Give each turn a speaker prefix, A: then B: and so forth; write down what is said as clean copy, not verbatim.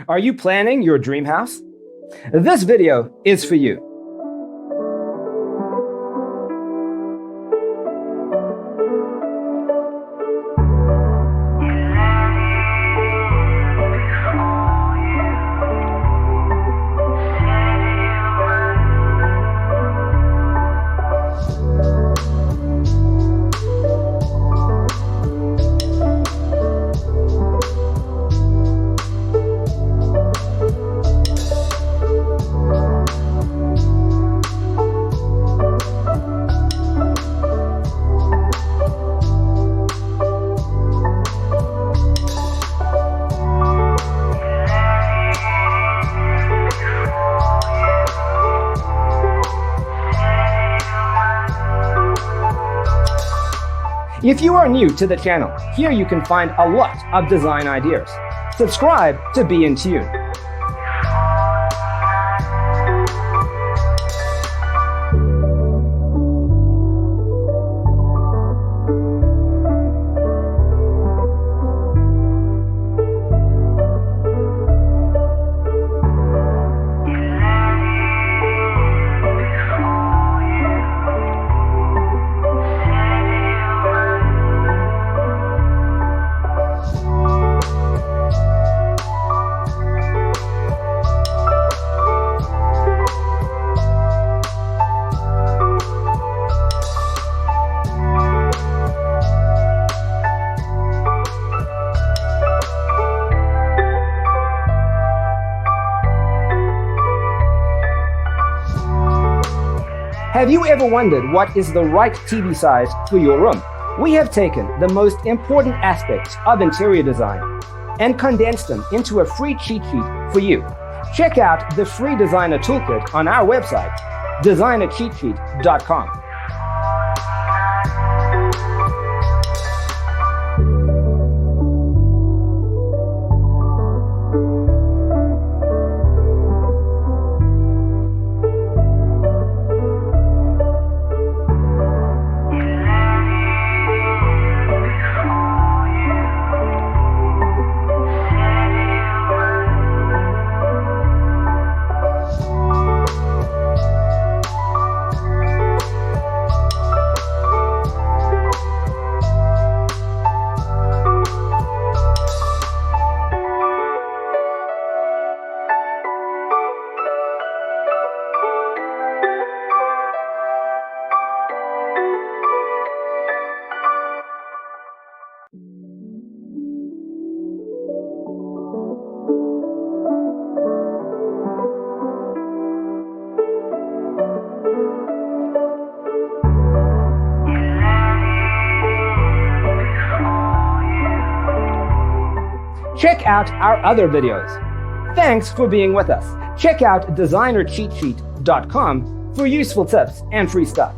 A: Are you planning your dream house? This video is for you. If you are new to the channel, here you can find a lot of design ideas. Subscribe to be in tune. Have you ever wondered what is the right TV size for your room? We have taken the most important aspects of interior design and condensed them into a free cheat sheet for you. Check out the free designer toolkit on our website, designercheatsheet.com. Check out our other videos. Thanks for being with us. Check out designercheatsheet.com for useful tips and free stuff.